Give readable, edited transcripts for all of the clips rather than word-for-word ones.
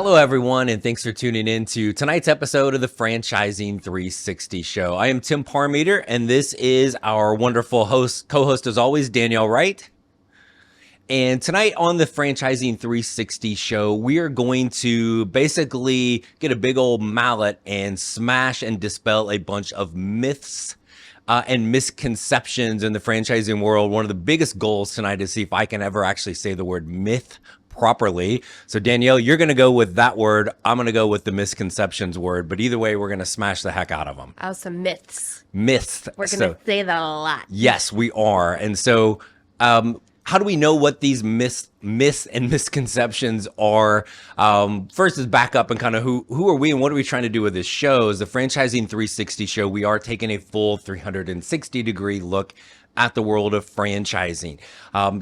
Hello, everyone, and thanks for tuning in to tonight's episode of the Franchising 360 Show. I am Tim Parmeter, and this is our wonderful co-host, as always, Danielle Wright. And tonight on the Franchising 360 Show, we are going to basically get a big old mallet and smash and dispel a bunch of myths and misconceptions in the franchising world. One of the biggest goals tonight is see if I can ever actually say the word myth properly. So Danielle, you're going to go with that word. I'm going to go with the misconceptions word. But either way, we're going to smash the heck out of them. Oh, some myths. Myths. We're going to say that a lot. Yes, we are. And so how do we know what these myths and misconceptions are? First is back up and kind of who are we and what are we trying to do with this show? Is the Franchising 360 Show. We are taking a full 360 degree look at the world of franchising.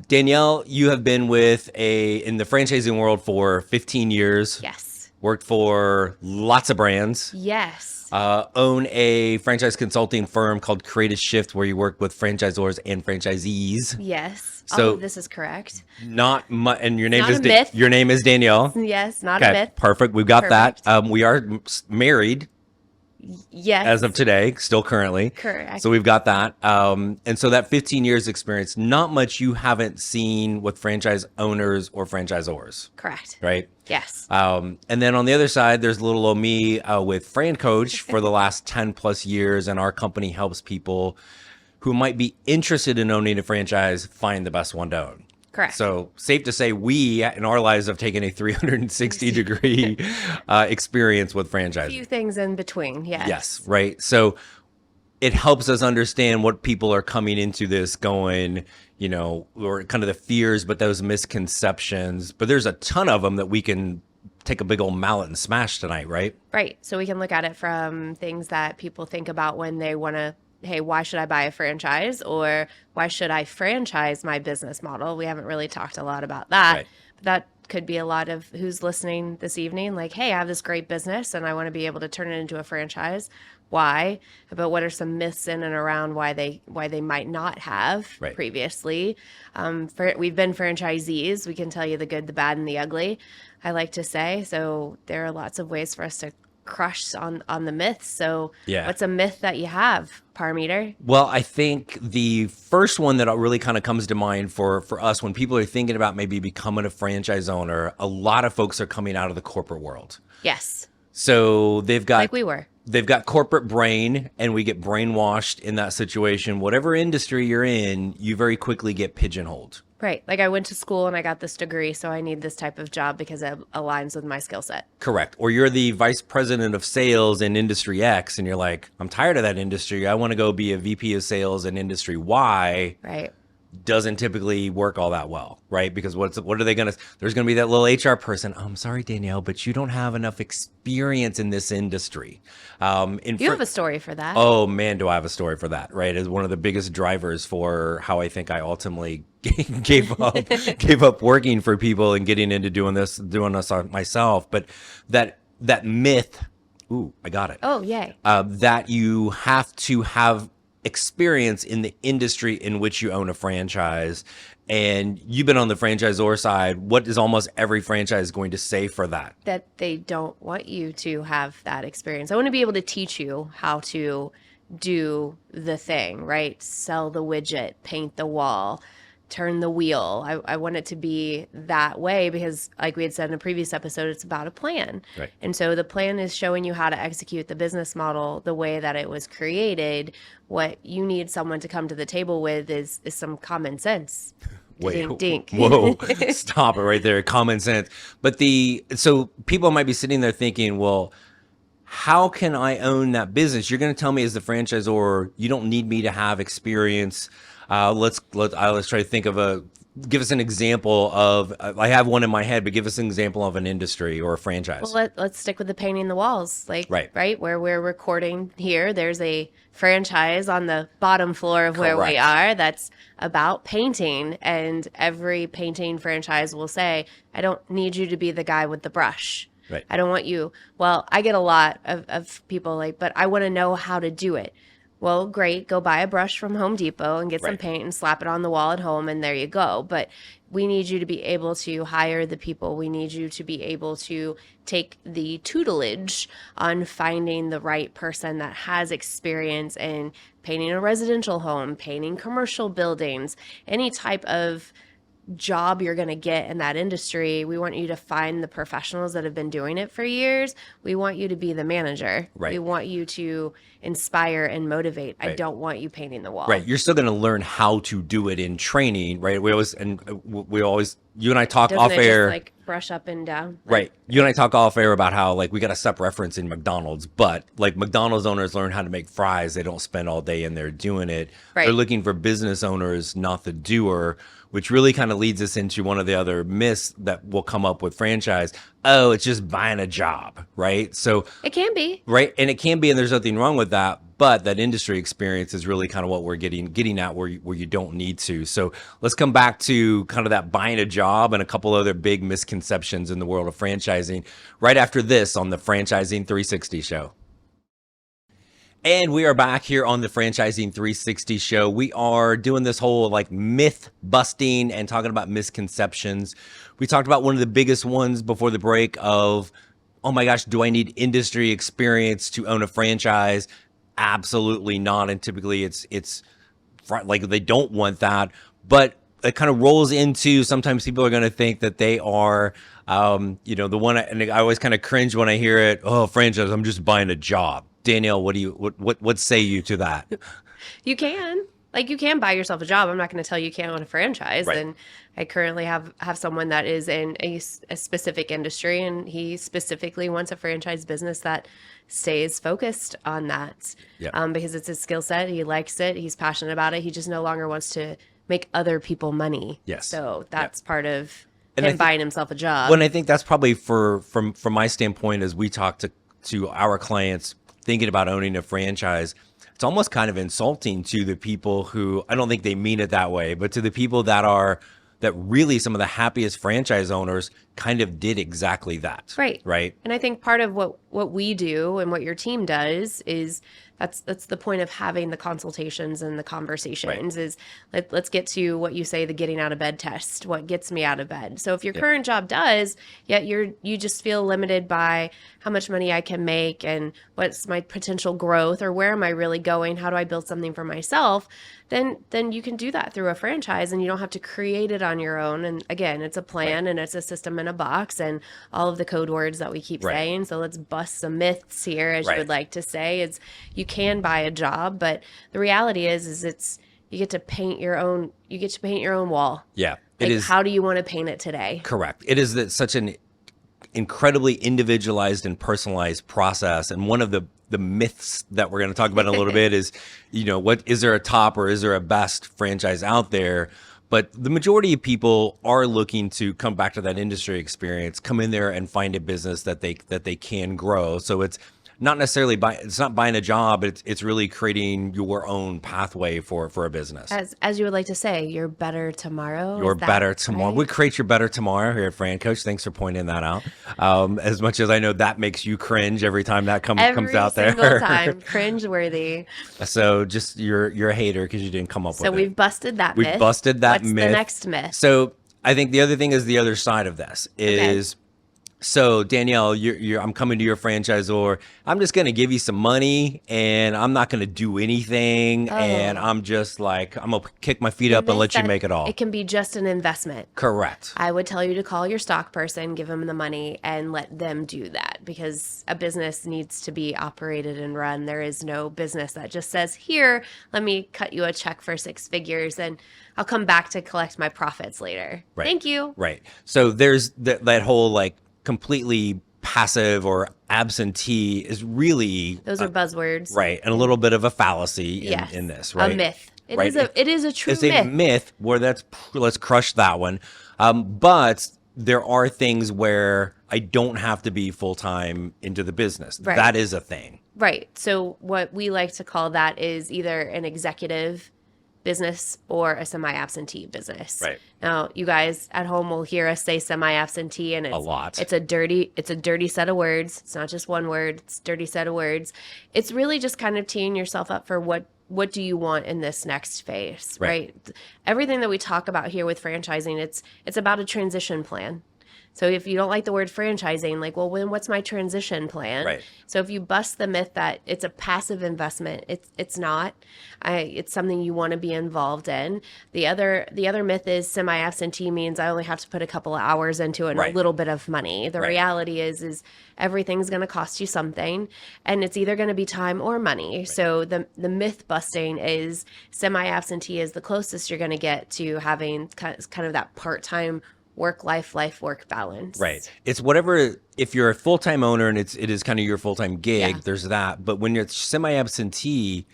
Danielle, you have been in the franchising world for 15 years. Yes. Worked for lots of brands. Yes. Own a franchise consulting firm called Creative Shift, where you work with franchisors and franchisees. Yes. So this is correct. Not much, and your name Not is a myth. Your name is Danielle. Yes, not a myth. Perfect. We've got Perfect. that. We are married. Yes. As of today, still currently. Correct. So we've got that. And so that 15 years experience, not much you haven't seen with franchise owners or franchisors. Correct. Right? Yes. And then on the other side, there's little old me with Fran Coach for the last 10 plus years. And our company helps people who might be interested in owning a franchise find the best one to own. Correct. So safe to say we in our lives have taken a 360 degree experience with franchising. A few things in between. Yes. Yes. Right. So it helps us understand what people are coming into this going, or kind of the fears, but those misconceptions. But there's a ton of them that we can take a big old mallet and smash tonight. Right. Right. So we can look at it from things that people think about when they want to, hey, why should I buy a franchise, or why should I franchise my business model? We haven't really talked a lot about that. Right. But that could be a lot of who's listening this evening. Like, hey, I have this great business and I want to be able to turn it into a franchise. Why? But what are some myths in and around why they might not have previously? We've been franchisees. We can tell you the good, the bad, and the ugly, I like to say. So there are lots of ways for us to crush on the myths. So what's a myth that you have, Parmeter? Well, I think the first one that really kind of comes to mind for us when people are thinking about maybe becoming a franchise owner, a lot of folks are coming out of the corporate world. Yes. So they've got like we were. They've got corporate brain, and we get brainwashed in that situation. Whatever industry you're in, you very quickly get pigeonholed. Right. Like I went to school and I got this degree, so I need this type of job because it aligns with my skill set. Correct. Or you're the vice president of sales in industry X, and you're like, I'm tired of that industry. I want to go be a VP of sales in industry Y. Right. Doesn't typically work all that well, right? Because what are they going to, there's going to be that little HR person. I'm sorry, Danielle, but you don't have enough experience in this industry. You have a story for that. Oh man, do I have a story for that, right? As one of the biggest drivers for how I think I ultimately gave up working for people and getting into doing this myself. But that myth, ooh, I got it. Oh, yay. That you have to have experience in the industry in which you own a franchise, and you've been on the franchisor side. What is almost every franchise going to say for that? That they don't want you to have that experience. I want to be able to teach you how to do the thing, right? Sell the widget, paint the wall, turn the wheel. I want it to be that way because, like we had said in a previous episode, it's about a plan. Right. And so the plan is showing you how to execute the business model the way that it was created. What you need someone to come to the table with is some common sense. Wait, dink. Whoa, stop it right there. Common sense. But so people might be sitting there thinking, well, how can I own that business? You're going to tell me as the franchisor, you don't need me to have experience. Let's try to think of give us an example of, I have one in my head, but give us an example of an industry or a franchise. Well, let's stick with the painting the walls, right, where we're recording here. There's a franchise on the bottom floor of where we are that's about painting, and every painting franchise will say, I don't need you to be the guy with the brush. Right. I don't want you. Well, I get a lot of people like, but I want to know how to do it. Well, great. Go buy a brush from Home Depot and get some Right. paint and slap it on the wall at home, and there you go. But we need you to be able to hire the people. We need you to be able to take the tutelage on finding the right person that has experience in painting a residential home, painting commercial buildings, any type of job you're going to get in that industry. We want you to find the professionals that have been doing it for years. We want you to be the manager. Right. We want you to inspire and motivate. I Right. don't want you painting the wall. Right. You're still going to learn how to do it in training, right? We always, you and I talk Doesn't off it air. just like brush up and down? Right. You and I talk off air about how like we got a sub reference in McDonald's, but like McDonald's owners learn how to make fries. They don't spend all day in there doing it. Right. They're looking for business owners, not the doer, which really kind of leads us into one of the other myths that will come up with franchise. Oh, it's just buying a job, right? So It can be. right, and it can be, and there's nothing wrong with that. But that industry experience is really kind of what we're getting at, where you don't need to. So let's come back to kind of that buying a job and a couple other big misconceptions in the world of franchising right after this on the Franchising 360 show. And we are back here on the Franchising 360 show. We are doing this whole like myth busting and talking about misconceptions. We talked about one of the biggest ones before the break of, oh my gosh, do I need industry experience to own a franchise? Absolutely not. And typically it's like they don't want that, but it kind of rolls into sometimes people are going to think that they are, the one, and I always kind of cringe when I hear it. Oh, franchise, I'm just buying a job. Danielle, what say you to that? You can. Like, you can buy yourself a job. I'm not going to tell you can't own a franchise. Right. And I currently have someone that is in a specific industry, and he specifically wants a franchise business that stays focused on that. Yeah. Because it's his skill set. He likes it. He's passionate about it. He just no longer wants to make other people money. Yes. So that's part of And I him buying himself a job. Well, and I think that's probably from my standpoint, as we talk to our clients thinking about owning a franchise, it's almost kind of insulting to the people who, I don't think they mean it that way, but to the people that really some of the happiest franchise owners kind of did exactly that. Right. Right. And I think part of what we do and what your team does is that's the point of having the consultations and the conversations. Right. Is let's get to what you say, the getting out of bed test. What gets me out of bed? So if your current job does, yet you just feel limited by how much money I can make and what's my potential growth, or where am I really going? How do I build something for myself? Then you can do that through a franchise, and you don't have to create it on your own. And again, it's a plan and it's a system in a box, and all of the code words that we keep saying. So let's bust some myths here, as you would like to say. Is you can buy a job, but the reality is it's you get to paint your own wall. Yeah. Like, how do you want to paint it today? Correct. It is such an incredibly individualized and personalized process. And one of the myths that we're going to talk about in a little bit is, what is there a top or is there a best franchise out there? But the majority of people are looking to come back to that industry experience, come in there and find a business that they can grow. So it's not necessarily it's not buying a job. It's really creating your own pathway for a business. As you would like to say, your better tomorrow. Your better tomorrow. Right? We create your better tomorrow here at Fran Coach. Thanks for pointing that out. As much as I know that makes you cringe every time that comes out there. Every single time, cringe worthy. So just you're a hater because you didn't come up with it. So we've busted that myth. We've busted that myth. What's the next myth? So I think the other thing is the other side of this is. Okay. So Danielle, I'm coming to your franchisor. I'm just going to give you some money, and I'm not going to do anything. And I'm just like, I'm going to kick my feet up and let you make it all. It can be just an investment. Correct. I would tell you to call your stock person, give them the money, and let them do that, because a business needs to be operated and run. There is no business that just says, here, let me cut you a check for 6 figures, and I'll come back to collect my profits later. Right. Thank you. Right. So there's that whole like completely passive or absentee is really those are buzzwords, right? And a little bit of a fallacy in this, right? A myth. It is a true myth. It's a myth where let's crush that one. But there are things where I don't have to be full time into the business. Right. That is a thing. Right. So what we like to call that is either an executive business or a semi-absentee business. Right. Now, you guys at home will hear us say semi-absentee, and it's a lot. It's a dirty set of words. It's not just one word. It's a dirty set of words. It's really just kind of teeing yourself up for what what do you want in this next phase, Right. right? Everything that we talk about here with franchising, it's about a transition plan. So if you don't like the word franchising, like, well, what's my transition plan? Right. So if you bust the myth that it's a passive investment, it's not. It's something you want to be involved in. The other myth is semi-absentee means I only have to put a couple of hours into it and Right. a little bit of money. The Right. reality is everything's going to cost you something, and it's either going to be time or money. So the myth busting is semi-absentee is the closest you're going to get to having kind of that part-time work balance. Right. It's whatever, if you're a full-time owner and it is kind of your full-time gig, Yeah. there's that. But when you're semi-absentee,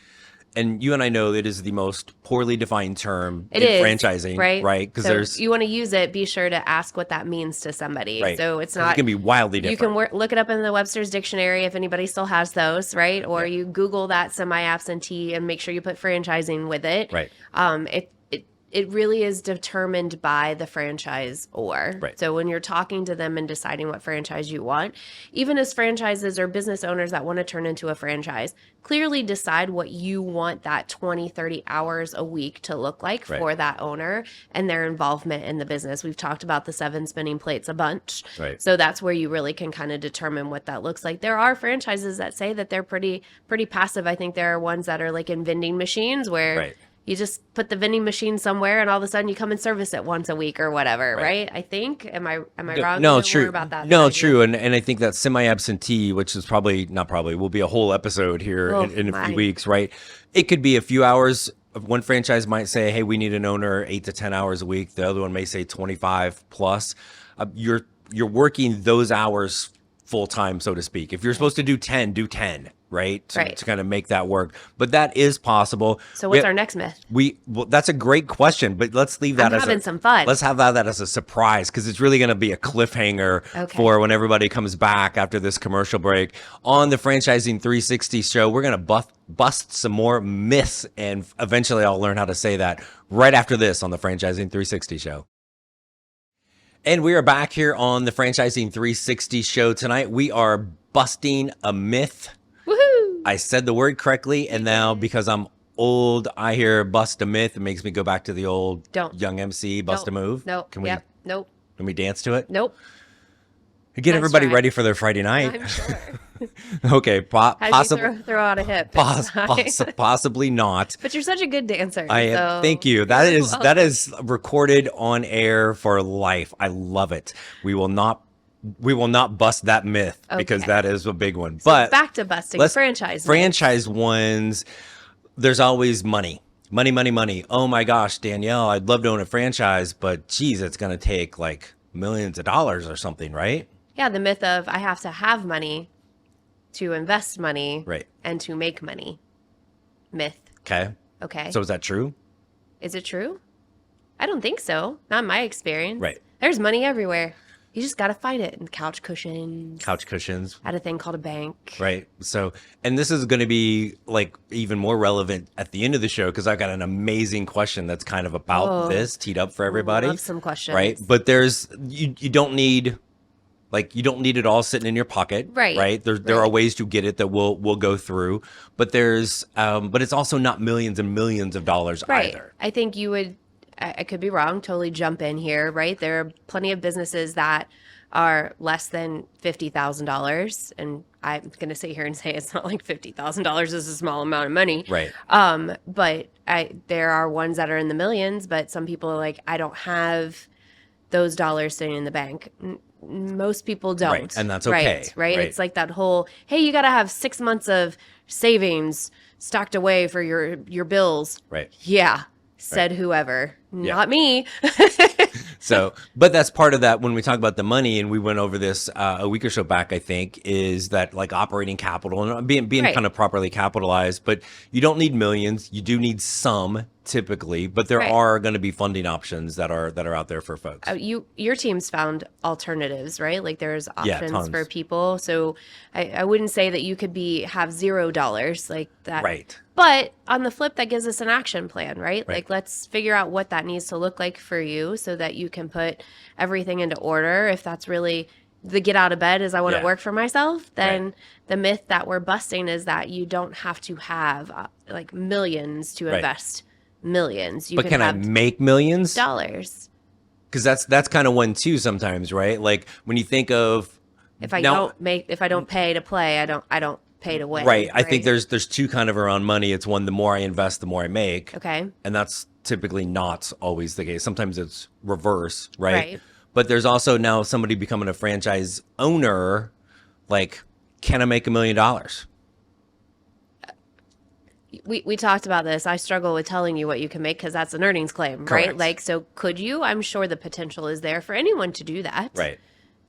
and you and I know it is the most poorly defined term It in is, franchising, right? Because So there's, you want to use it, be sure to ask what that means to somebody. right. So it's 'Cause not, it can be wildly different. you can look it up in the Webster's dictionary if anybody still has those, right? Or you Google that semi-absentee and make sure you put franchising with it. Right. It really is determined by the franchisor. Right. So when you're talking to them and deciding what franchise you want, even as franchises or business owners that want to turn into a franchise, clearly decide what you want that 20, 30 hours a week to look like for that owner and their involvement in the business. We've talked about the 7 spinning plates a bunch. Right. So that's where you really can kind of determine what that looks like. There are franchises that say that they're pretty passive. I think there are ones that are like in vending machines where you just put the vending machine somewhere and all of a sudden you come and service it once a week or whatever, right? I think. Am I wrong? No, You know true. more about that No, than I do. true. And I think that semi-absentee, which is will be a whole episode here in a few weeks, right? It could be a few hours. One franchise might say, hey, we need an owner 8 to 10 hours a week. The other one may say 25 plus. You're working those hours full time, so to speak. If you're supposed to do 10, do 10. Right? To kind of make that work. But that is possible. So what's our next myth? Well, that's a great question, but let's leave that having some fun. Let's have that as a surprise because it's really going to be a cliffhanger for when everybody comes back after this commercial break. On the Franchising 360 show, we're going to bust some more myths, and eventually I'll learn how to say that right after this on the Franchising 360 show. And we are back here on the Franchising 360 show tonight. We are busting a myth. Woohoo! I said the word correctly, and now because I'm old, I hear bust a myth. It makes me go back to the old young MC, bust a move. Nope. Can we? Nope. Can we dance to it? Nope. Get everybody ready for their Friday night. I'm sure. Okay, possibly throw out a hip. Possibly not. But you're such a good dancer. Thank you. That is recorded on air for life. I love it. We will not bust that myth because that is a big one. So but back to busting franchise. Franchise ones, there's always money. Money. Oh my gosh, Danielle, I'd love to own a franchise, but geez, it's going to take like millions of dollars or something, right? Yeah, the myth of I have to have money to invest money and to make money. Myth. Okay. So is that true? Is it true? I don't think so. Not in my experience. Right. There's money everywhere. You just got to find it in couch cushions. At a thing called a bank. Right. So, and this is going to be like even more relevant at the end of the show because I've got an amazing question that's kind of about this teed up for everybody. Love some questions. Right. But you don't need it all sitting in your pocket. Right. There are ways to get it that we'll go through, but but it's also not millions and millions of dollars either. I think you would. I could be wrong, totally jump in here, right? There are plenty of businesses that are less than $50,000. And I'm going to sit here and say it's not like $50,000 is a small amount of money. Right. But there are ones that are in the millions, but some people are like, I don't have those dollars sitting in the bank. Most people don't. Right. And that's okay. Right. It's like that whole, hey, you got to have 6 months of savings stocked away for your bills. Right. Yeah. Said whoever, not me. So, but that's part of that when we talk about the money, and we went over this a week or so back, I think, is that like operating capital and being kind of properly capitalized. But you don't need millions. You do need some typically, but there are going to be funding options that are out there for folks. Your team's found alternatives, right? Like there's options for people. So I wouldn't say that you could have $0 like that. Right. But on the flip, that gives us an action plan, right? Like let's figure out what that needs to look like for you so that you can put everything into order. If that's really the get out of bed is I want to work for myself, then the myth that we're busting is that you don't have to have like millions to Right. invest millions. You But can I have make millions? dollars. Because that's kind of one too sometimes, right? Like when you think of If I now, don't pay to play, I don't pay to win. right? I think there's two kind of around money. It's one, the more I invest, the more I make. Okay. And that's typically not always the case. Sometimes it's reverse, right? Right. But there's also now somebody becoming a franchise owner, like, can I make $1 million? We talked about this. I struggle with telling you what you can make because that's an earnings claim, right? Correct. Like, so could you? I'm sure the potential is there for anyone to do that. Right.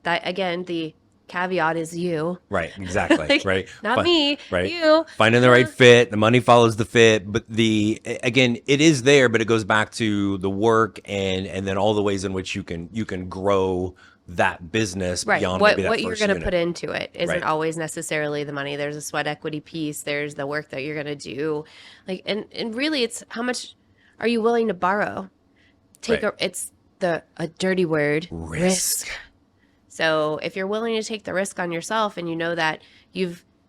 That again, the caveat is you. Right, exactly. Like, right. not me, Right. you. Finding the right fit, the money follows the fit. But again, it is there, but it goes back to the work and then all the ways in which you can grow that business Right. beyond What maybe that you're first going to unit. put into it isn't Right. always necessarily the money. There's a sweat equity piece. There's the work that you're going to do. Like, and really it's how much are you willing to borrow? Right. It's a dirty word, Risk. So if you're willing to take the risk on yourself and you know that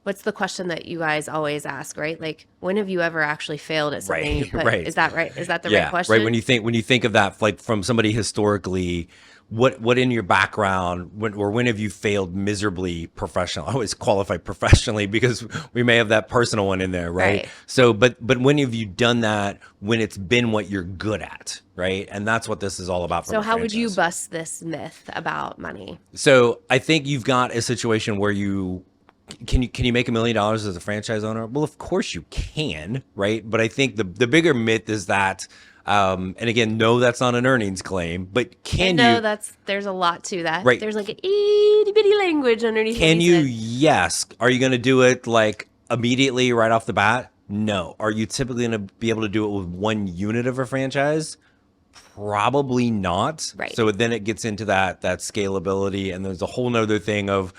what's the question that you guys always ask, right? Like, when have you ever actually failed at something? Right, right. Is that right? Is that the Yeah, right question? right. When you think of that, like from somebody historically, what in your background, when have you failed miserably professionally? I always qualify professionally because we may have that personal one in there, right? Right. So, but when have you done that when it's been what you're good at, right? And that's what this is all about. So how would you bust this myth about money? So I think you've got a situation where can you make $1 million as a franchise owner? Well, of course you can, right? But I think the bigger myth is that, and again, no, that's not an earnings claim, but can you? There's a lot to that. Right. There's like an itty bitty language underneath. Can what you? said. Yes. Are you going to do it like immediately right off the bat? No. Are you typically going to be able to do it with one unit of a franchise? Probably not. Right. So then it gets into that scalability, and there's a whole nother thing of,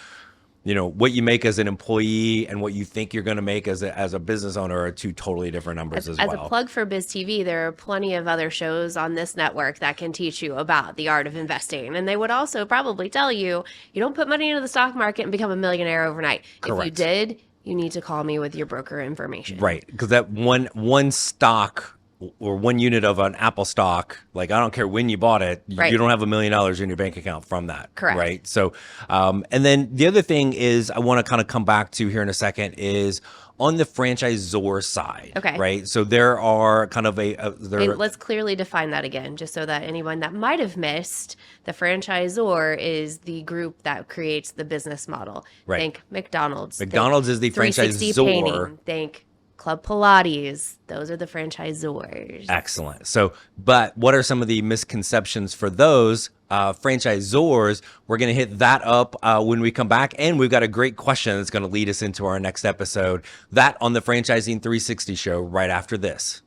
what you make as an employee and what you think you're going to make as a business owner are two totally different numbers as well. As a plug for Biz TV, there are plenty of other shows on this network that can teach you about the art of investing. And they would also probably tell you, you don't put money into the stock market and become a millionaire overnight. Correct. If you did, you need to call me with your broker information. Right. Because that one stock or one unit of an Apple stock, like I don't care when you bought it, Right. you don't have $1 million in your bank account from that. Correct. Right. So, and then the other thing is I want to kind of come back to here in a second is on the franchisor side. Okay. Right. So there are kind of Let's clearly define that again, just so that anyone that might have missed, the franchisor is the group that creates the business model. Right. Think McDonald's. McDonald's is the 360 franchisor. Painting. Think Club Pilates. Those are the franchisors. Excellent. So, but what are some of the misconceptions for those franchisors? We're going to hit that up when we come back. And we've got a great question that's going to lead us into our next episode. That on the Franchising 360 show right after this.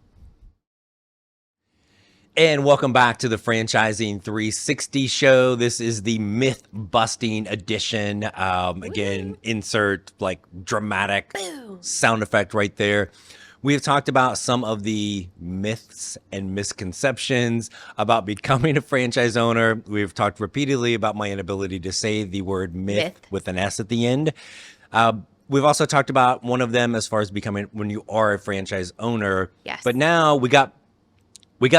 And welcome back to the Franchising 360 show. This is the myth busting edition. Again, insert like dramatic sound effect right there. We have talked about some of the myths and misconceptions about becoming a franchise owner. We've talked repeatedly about my inability to say the word myth with an S at the end. We've also talked about one of them as far as becoming when you are a franchise owner. Yes. But now we got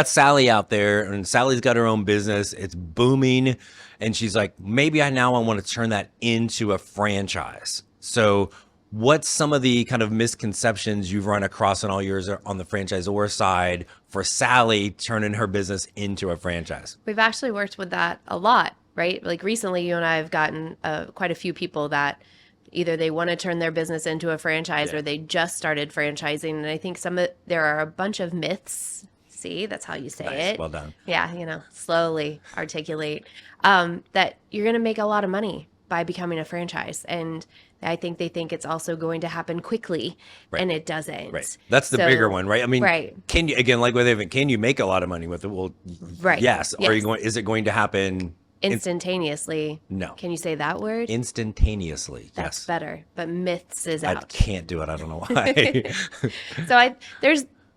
Sally out there, and Sally's got her own business. It's booming. And she's like, maybe I want to turn that into a franchise. So what's some of the kind of misconceptions you've run across in all years on the franchisor side for Sally turning her business into a franchise? We've actually worked with that a lot, right? Like recently, you and I have gotten quite a few people that either they want to turn their business into a franchise or they just started franchising. And I think there are a bunch of myths. See, that's how you say it. Well done. Yeah, slowly articulate that you're going to make a lot of money by becoming a franchise. And I think they think it's also going to happen quickly, and it doesn't. Right. That's the bigger one, right? I mean, can you, again, like with everything, can you make a lot of money with it? Well, yes. Is it going to happen instantaneously? No. Can you say that word? Instantaneously. That's better. But myths is out. I can't do it. I don't know why. So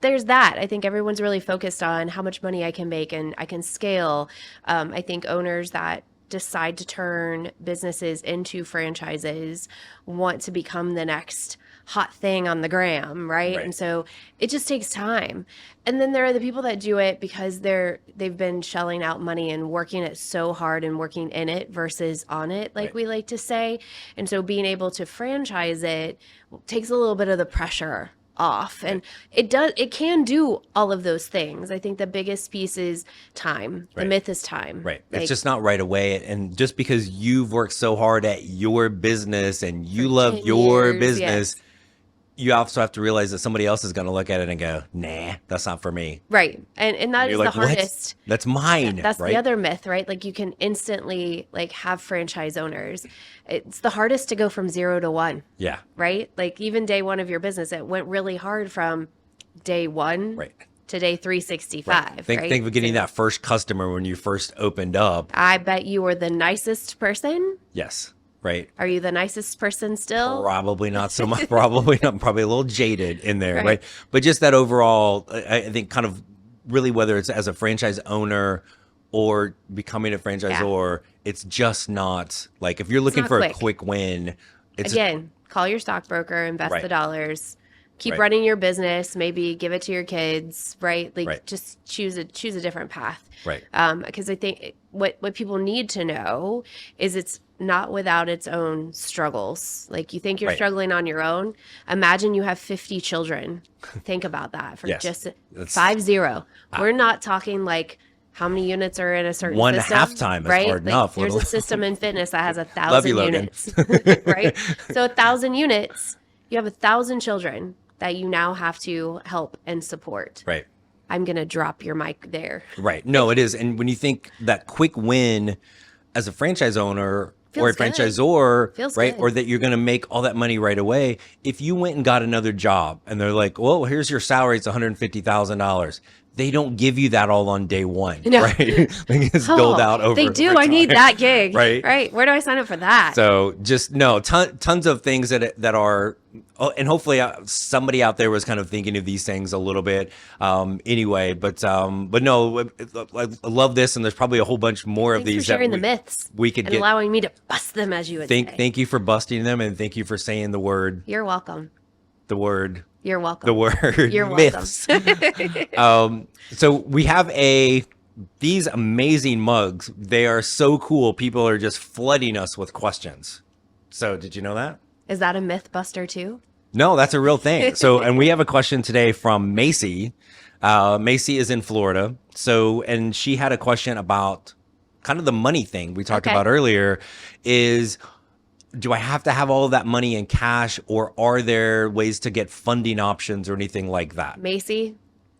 there's that. I think everyone's really focused on how much money I can make and I can scale. I think owners that decide to turn businesses into franchises want to become the next hot thing on the gram, right? Right. And so it just takes time. And then there are the people that do it because they've been shelling out money and working it so hard and working in it versus on it, like Right. we like to say. And so being able to franchise it takes a little bit of the pressure off, and it can do all of those things. I think the biggest piece is time. The Right. myth is time. Right. Like, It's just not right away. And just because you've worked so hard at your business and you For love 10 your years, business, yes. you also have to realize that somebody else is going to look at it and go, nah, that's not for me. right. And that You're is like, the what? hardest. That's mine. That's right? the other myth, right? Like you can instantly like have franchise owners. It's the hardest to go from 0 to 1, Yeah. right? Like even day 1 of your business, it went really hard from day 1 Right. to day 365. Think, right? think of getting So that first customer when you first opened up. I bet you were the nicest person. Yes. Right. Are you the nicest person still? Probably not so much. Probably not. Probably a little jaded in there, Right. right? But just that overall, I think kind of really whether it's as a franchise owner or becoming a franchisor, it's just not like if you're looking not for quick. a quick win, it's Again, call your stockbroker, invest Right. the dollars, keep Right. running your business, maybe give it to your kids, right? Like Right. just choose a different path. right. Because I think what people need to know is it's not without its own struggles. Like you think you're Right. struggling on your own. Imagine you have 50 children. Think about that for Yes. just That's- 50. We're not talking like how many units are in a certain One system, halftime is right? hard Like, enough, There's let a system in fitness that has Love you, 1,000 Logan. units, right? So 1,000 units, you have 1,000 children that you now have to help and support. Right. I'm going to drop your mic there. Right. No, it is. And when you think that quick win as a franchise owner or a Feels good. franchisor, Feels right? good. Or that you're going to make all that money right away. If you went and got another job and they're like, well, here's your salary, it's $150,000. They don't give you that all on day one, No. right? Like it's doled out over. They do. over I need time. that gig. Right. Right. Where do I sign up for that? So just no, tons of things that are, and hopefully somebody out there was kind of thinking of these things a little bit anyway. But no, I love this, and there's probably a whole bunch more of Thanks these for sharing that the myths we could and get. allowing me to bust them, as you would say. Thank you for busting them, and thank you for saying the word. You're welcome. You're welcome. The word You're welcome. myths. So we have these amazing mugs. They are so cool. People are just flooding us with questions. So did you know that? Is that a myth buster too? No, that's a real thing. So, and we have a question today from Macy. Macy is in Florida. So, and she had a question about kind of the money thing we talked Okay. about earlier is, do I have to have all of that money in cash, or are there ways to get funding options or anything like that? Macy,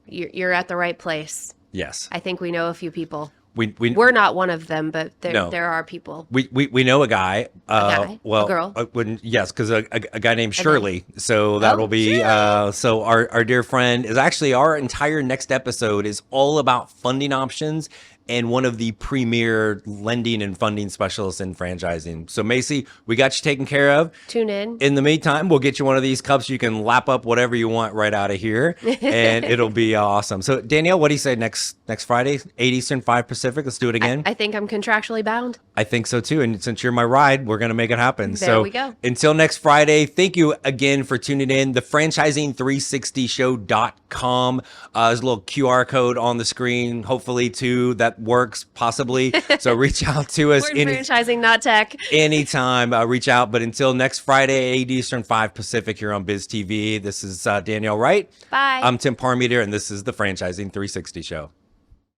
you're at the right place. Yes. I think we know a few people. We're We're not one of them, but No. there are people. we know a guy. guy? Well, A girl? yes, because a guy named Shirley. So that will be. So our dear friend is actually our entire next episode is all about funding options and one of the premier lending and funding specialists in franchising. So Macy, we got you taken care of. Tune in. In the meantime, we'll get you one of these cups. You can lap up whatever you want right out of here, and it'll be awesome. So Danielle, what do you say next Friday, 8 Eastern, 5 Pacific? Let's do it again. I think I'm contractually bound. I think so too. And since you're my ride, we're going to make it happen. There So we go. until next Friday, thank you again for tuning in. The franchising360show.com. There's a little QR code on the screen, hopefully too, that works possibly. So reach out to us We're in franchising, not tech. anytime. Reach out. But until next Friday, 8 Eastern, 5 Pacific here on Biz TV. This is Danielle Wright. Bye. I'm Tim Parmeter, and this is the Franchising 360 Show.